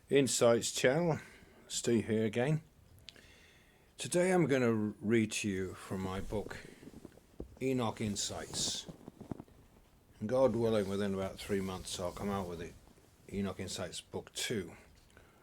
Insights channel, Steve here again. Today I'm going to read to you from my book Enoch Insights. And God willing, within about 3 months I'll come out with it, Enoch Insights Book 2,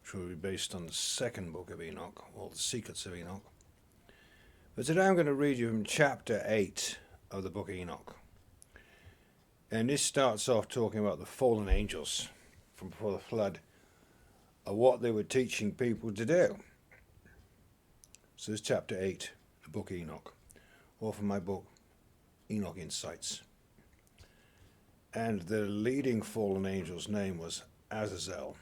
which will be based on the second book of Enoch, or the Secrets of Enoch. But today I'm going to read you from chapter 8 of the book of Enoch. And this starts off talking about the fallen angels from before the flood, of what they were teaching people to do. So this is chapter 8, the book of Enoch, or from my book, Enoch Insights. And the leading fallen angel's name was Azazel.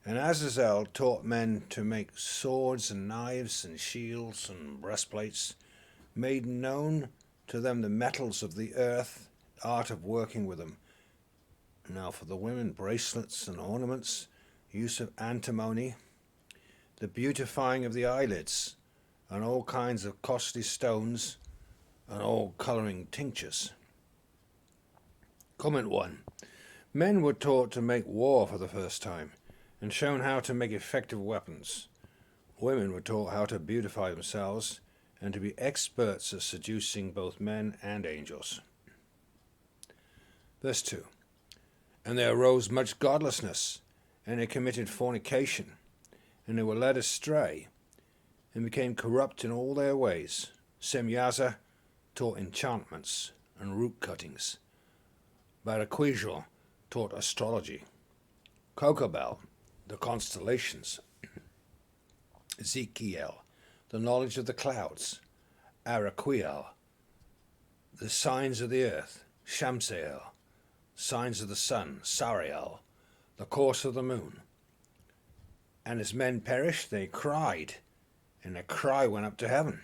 And Azazel taught men to make swords and knives and shields and breastplates, made known to them the metals of the earth, art of working with them. Now for the women, bracelets and ornaments, use of antimony, the beautifying of the eyelids, and all kinds of costly stones, and all colouring tinctures. Comment 1. Men were taught to make war for the first time, and shown how to make effective weapons. Women were taught how to beautify themselves, and to be experts at seducing both men and angels. Verse 2. And there arose much godlessness, and they committed fornication, and they were led astray, and became corrupt in all their ways. Semyaza taught enchantments and root cuttings. PATRIARCHS taught astrology. Kokobel, the constellations. Ezekiel, the knowledge of the clouds. Araquiel, the signs of the earth. Shamseel, signs of the sun. Sariel, the course of the moon. And as men perished, they cried, and their cry went up to heaven.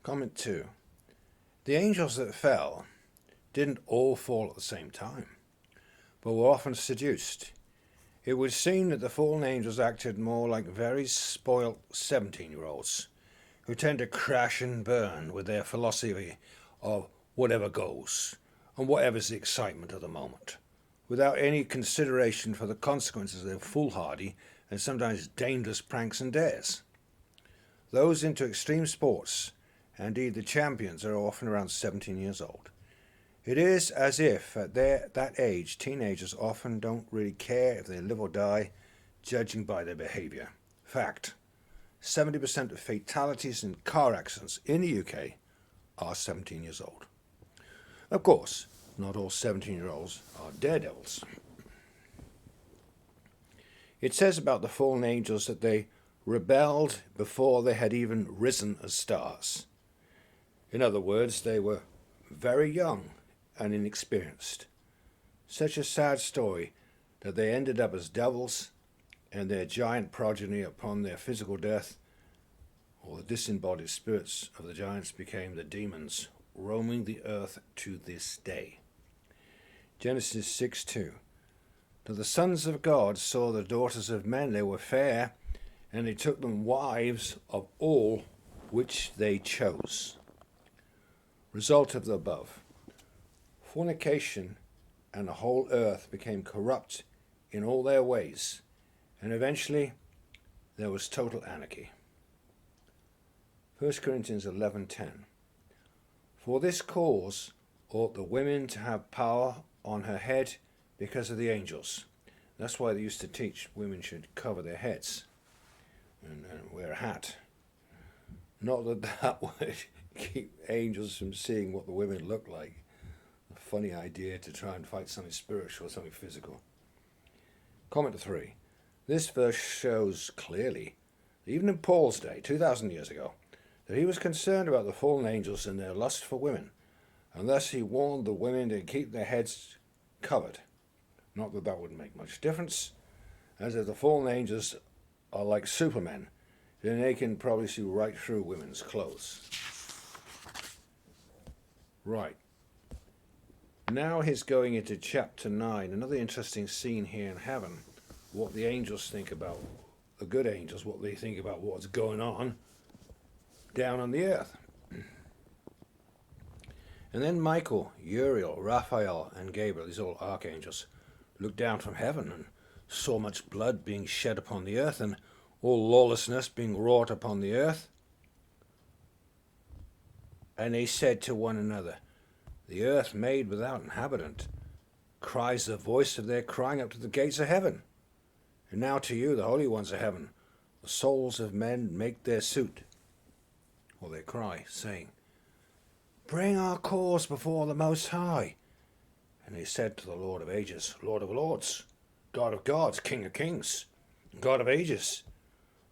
Comment 2. The angels that fell didn't all fall at the same time, but were often seduced. It would seem that the fallen angels acted more like very spoilt 17-year-olds, who tend to crash and burn with their philosophy of whatever goes, and whatever's the excitement of the moment, without any consideration for the consequences of their foolhardy and sometimes dangerous pranks and dares. Those into extreme sports, and indeed the champions, are often around 17 years old. It is as if at that age, teenagers often don't really care if they live or die, judging by their behaviour. Fact, 70% of fatalities in car accidents in the UK are 17 years old. Of course, not all 17-year-olds are daredevils. It says about the fallen angels that they rebelled before they had even risen as stars. In other words, they were very young and inexperienced. Such a sad story that they ended up as devils, and their giant progeny upon their physical death, or the disembodied spirits of the giants, became the demons, roaming the earth to this day. Genesis 6:2. Now the sons of God saw the daughters of men, they were fair, and they took them wives of all which they chose. Result of the above. Fornication and the whole earth became corrupt in all their ways, and eventually there was total anarchy. 1 Corinthians 11:10. For this cause ought the women to have power on her head because of the angels. That's why they used to teach women should cover their heads and wear a hat. Not that that would keep angels from seeing what the women look like. A funny idea to try and fight something spiritual or something physical. Comment 3. This verse shows clearly, even in Paul's day, 2,000 years ago, that he was concerned about the fallen angels and their lust for women, and thus he warned the women to keep their heads covered. Not that that would make much difference, as if the fallen angels are like supermen, then they can probably see right through women's clothes. Right. Now he's going into chapter 9, another interesting scene here in heaven, what the angels think about, the good angels, what they think about what's going on down on the earth. And then Michael, Uriel, Raphael, and Gabriel, these are all archangels, looked down from heaven and saw much blood being shed upon the earth, and all lawlessness being wrought upon the earth. And they said to one another, the earth made without inhabitant cries the voice of their crying up to the gates of heaven. And now to you, the holy ones of heaven, the souls of men make their suit, or their cry, saying, bring our cause before the Most High. And they said to the Lord of ages, Lord of lords, God of gods, King of kings, God of ages,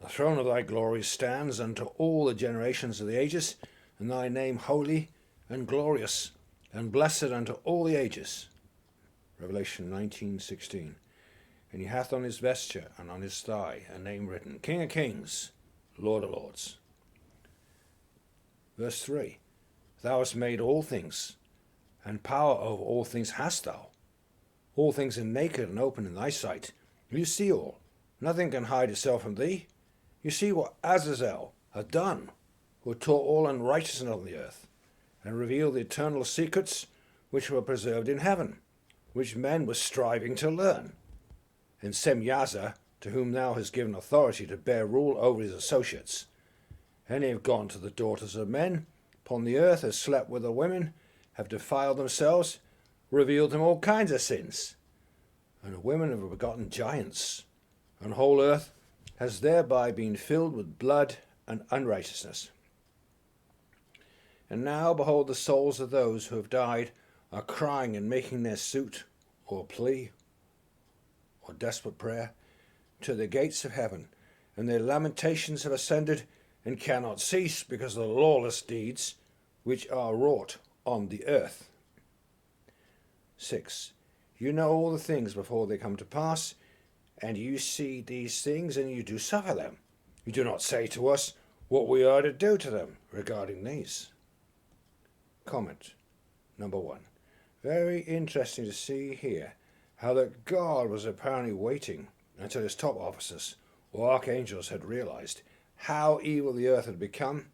the throne of thy glory stands unto all the generations of the ages, and thy name holy and glorious, and blessed unto all the ages. Revelation 19:16. And he hath on his vesture and on his thigh a name written, King of kings, Lord of lords. Verse 3. Thou hast made all things, and power over all things hast thou. All things are naked and open in thy sight. You see all. Nothing can hide itself from thee. You see what Azazel hath done, who taught all unrighteousness on the earth, and revealed the eternal secrets which were preserved in heaven, which men were striving to learn. And Semyaza, to whom thou hast given authority to bear rule over his associates. And they have gone to the daughters of men upon the earth, have slept with the women, have defiled themselves, revealed them all kinds of sins. And the women have begotten giants, and the whole earth has thereby been filled with blood and unrighteousness. And now, behold, the souls of those who have died are crying and making their suit, or plea, or desperate prayer, to the gates of heaven, and their lamentations have ascended and cannot cease, because of the lawless deeds which are wrought on the earth. 6. You know all the things before they come to pass, and you see these things, and you do suffer them. You do not say to us what we are to do to them regarding these. Comment. Number 1. Very interesting to see here how that God was apparently waiting until his top officers or archangels had realized how evil the earth had become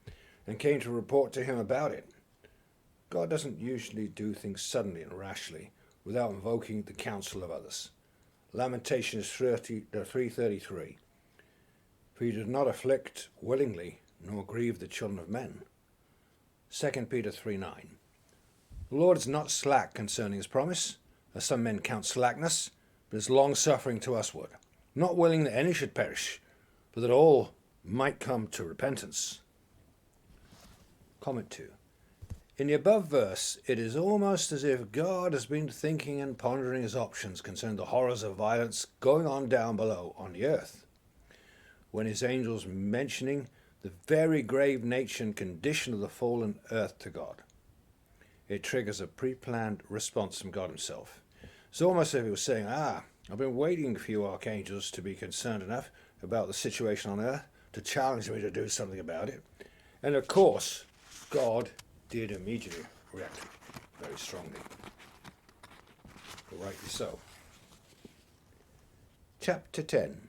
and came to report to him about it. God doesn't usually do things suddenly and rashly without invoking the counsel of others. Lamentations 3:33. For he did not afflict willingly, nor grieve the children of men. 2 Peter 3:9. The Lord is not slack concerning his promise, as some men count slackness, but is long-suffering to usward, not willing that any should perish, but that all might come to repentance. Comment 2. In the above verse, it is almost as if God has been thinking and pondering his options concerning the horrors of violence going on down below on the earth, when his angels mentioning the very grave nature and condition of the fallen earth to God. It triggers a pre-planned response from God himself. It's almost as if he was saying, I've been waiting for you archangels to be concerned enough about the situation on earth to challenge me to do something about it. And of course, God did immediately react very strongly. But rightly so. Chapter 10.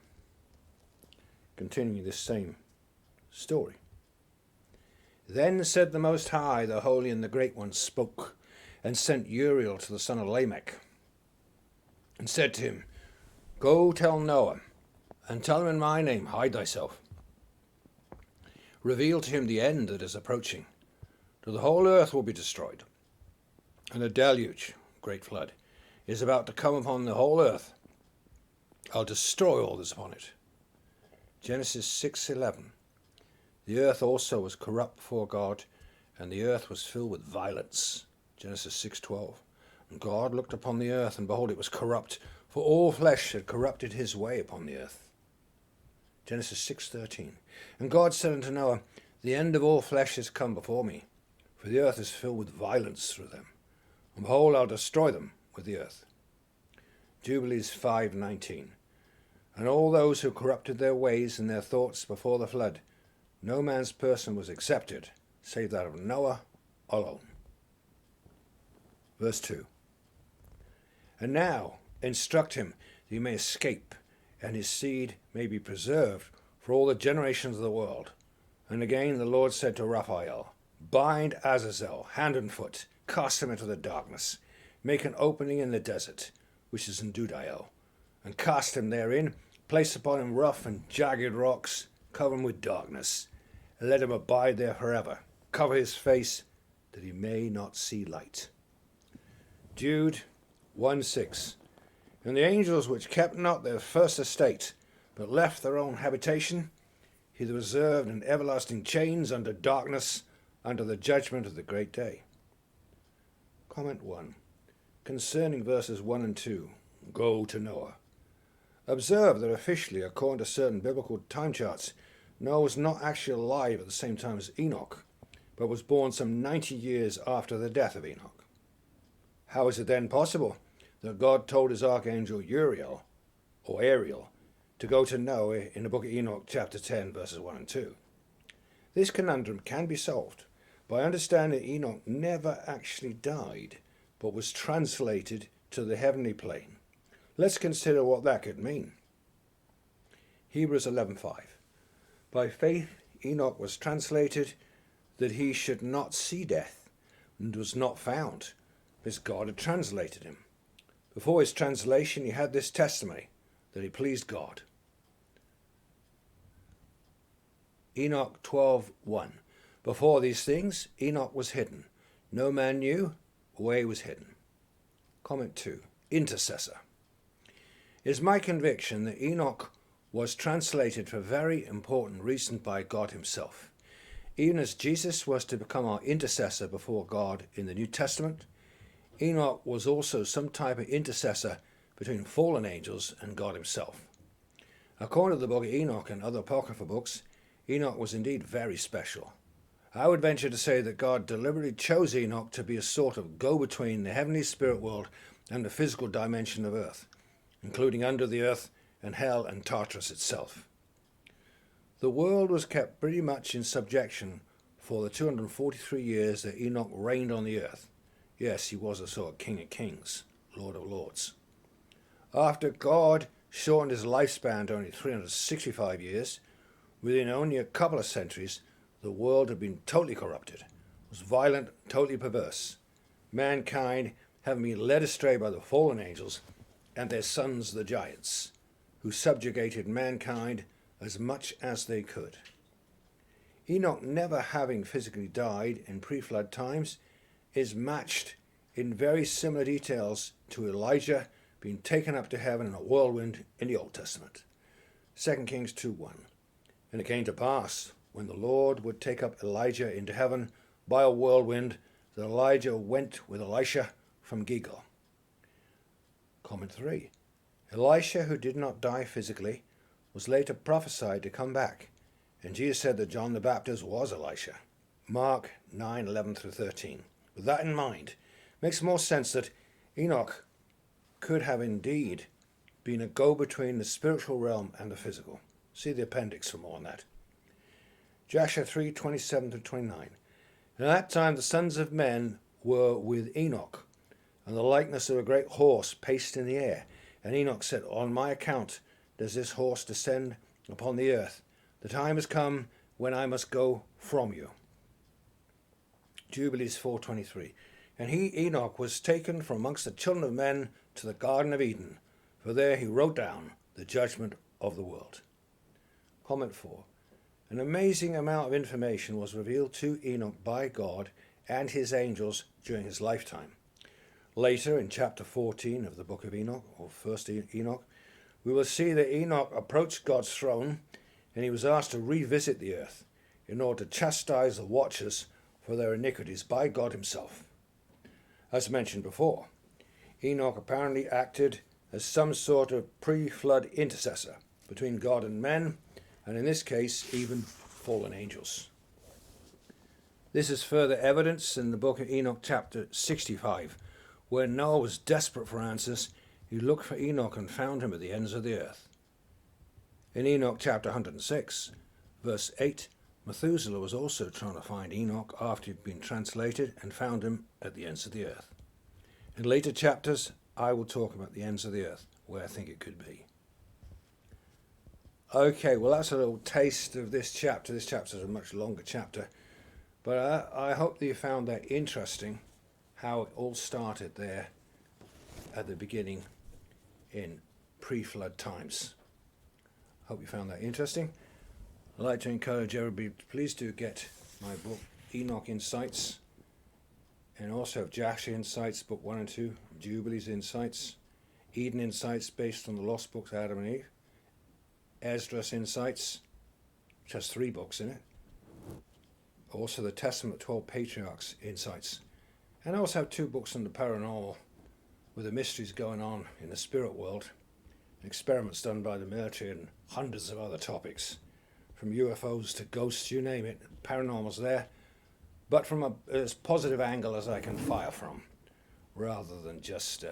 Continuing this same story. Then said the Most High, the Holy and the Great One, spoke, and sent Uriel to the son of Lamech, and said to him, Go tell Noah, and tell him in my name, hide thyself. Reveal to him the end that is approaching, that the whole earth will be destroyed, and a deluge, great flood, is about to come upon the whole earth. I'll destroy all this upon it. Genesis 6:11. The earth also was corrupt before God, and the earth was filled with violence. Genesis 6:12. And God looked upon the earth, and behold, it was corrupt, for all flesh had corrupted his way upon the earth. Genesis 6:13. And God said unto Noah, The end of all flesh is come before me, for the earth is filled with violence through them. And behold, I'll destroy them with the earth. Jubilees 5:19. And all those who corrupted their ways and their thoughts before the flood, no man's person was accepted, save that of Noah alone. Verse 2. And now instruct him that he may escape, and his seed may be preserved for all the generations of the world. And again the Lord said to Raphael, Bind Azazel hand and foot, cast him into the darkness, make an opening in the desert, which is in Dudael, and cast him therein, place upon him rough and jagged rocks, cover him with darkness, and let him abide there forever. Cover his face, that he may not see light. Jude 1:6. And the angels which kept not their first estate, but left their own habitation, he reserved in everlasting chains under darkness, under the judgment of the great day. Comment 1. Concerning verses 1 and 2, go to Noah. Observe that officially, according to certain biblical time charts, Noah was not actually alive at the same time as Enoch, but was born some 90 years after the death of Enoch. How is it then possible that God told his archangel Uriel, or Ariel, to go to Noah in the book of Enoch chapter 10 verses 1 and 2? This conundrum can be solved by understanding that Enoch never actually died, but was translated to the heavenly plane. Let's consider what that could mean. Hebrews 11:5. By faith Enoch was translated that he should not see death, and was not found, because God had translated him. Before his translation he had this testimony, that he pleased God. Enoch 12:1. Before these things Enoch was hidden. No man knew where he was hidden. Comment 2. Intercessor. It is my conviction that Enoch was translated for a very important reason by God himself. Even as Jesus was to become our intercessor before God in the New Testament, Enoch was also some type of intercessor between fallen angels and God himself. According to the book of Enoch and other apocryphal books, Enoch was indeed very special. I would venture to say that God deliberately chose Enoch to be a sort of go-between the heavenly spirit world and the physical dimension of earth, including under the earth and hell and Tartarus itself. The world was kept pretty much in subjection for the 243 years that Enoch reigned on the earth. Yes, he was a sort of King of Kings, Lord of Lords. After God shortened his lifespan to only 365 years, within only a couple of centuries, the world had been totally corrupted, was violent, totally perverse. Mankind having been led astray by the fallen angels and their sons the giants, who subjugated mankind as much as they could. Enoch, never having physically died in pre-flood times, is matched in very similar details to Elijah being taken up to heaven in a whirlwind in the Old Testament. 2 Kings 2:1. And it came to pass, when the Lord would take up Elijah into heaven by a whirlwind, that Elijah went with Elisha from Gilgal. Comment 3. Elisha, who did not die physically, was later prophesied to come back, and Jesus said that John the Baptist was Elisha. Mark 9:11-13. With that in mind, it makes more sense that Enoch could have indeed been a go-between the spiritual realm and the physical. See the appendix for more on that. Jasher 3:27-29. And at that time the sons of men were with Enoch, and the likeness of a great horse paced in the air. And Enoch said, on my account does this horse descend upon the earth. The time has come when I must go from you. Jubilees 4:23. And he, Enoch, was taken from amongst the children of men to the Garden of Eden, for there he wrote down the judgment of the world. Comment 4. An amazing amount of information was revealed to Enoch by God and his angels during his lifetime. Later, in chapter 14 of the book of Enoch, or 1st Enoch, we will see that Enoch approached God's throne, and he was asked to revisit the earth in order to chastise the watchers for their iniquities by God himself. As mentioned before, Enoch apparently acted as some sort of pre-flood intercessor between God and men, and in this case, even fallen angels. This is further evidence in the book of Enoch chapter 65, where Noah was desperate for answers. He looked for Enoch and found him at the ends of the earth. In Enoch chapter 106, verse 8, Methuselah was also trying to find Enoch after he'd been translated and found him at the ends of the earth. In later chapters, I will talk about the ends of the earth, where I think it could be. Okay, well that's a little taste of this chapter. This chapter is a much longer chapter, but I hope that you found that interesting, how it all started there at the beginning in pre-flood times. Hope you found that interesting. I'd like to encourage everybody, please do get my book, Enoch Insights, and also Jasher Insights, book 1 and 2, Jubilees Insights, Eden Insights based on the lost books Adam and Eve, EZDRAS Insights, which has 3 books in it, also the Testament 12 Patriarchs Insights, and I also have 2 books on the paranormal, with the mysteries going on in the spirit world, experiments done by the military, and hundreds of other topics, from UFOs to ghosts, you name it. Paranormal's there, but from as positive angle as I can fire from, rather than just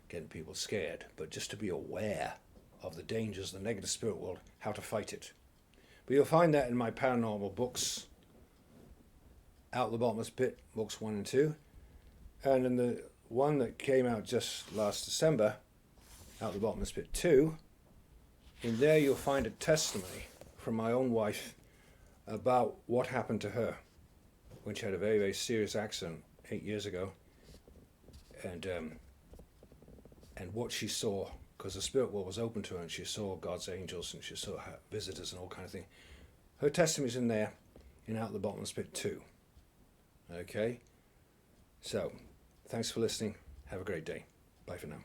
getting people scared, but just to be aware of the dangers of the negative spirit world, how to fight it. But you'll find that in my paranormal books, Out the Bottomless Pit, books 1 and 2, and in the one that came out just last December, Out the Bottomless Pit 2, in there you'll find a testimony from my own wife about what happened to her when she had a very, very serious accident 8 years ago, and what she saw, because the spirit world was open to her and she saw God's angels and she saw her visitors and all kind of thing. Her testimony's in there in Out the Bottomless Pit 2. Okay? So, thanks for listening. Have a great day. Bye for now.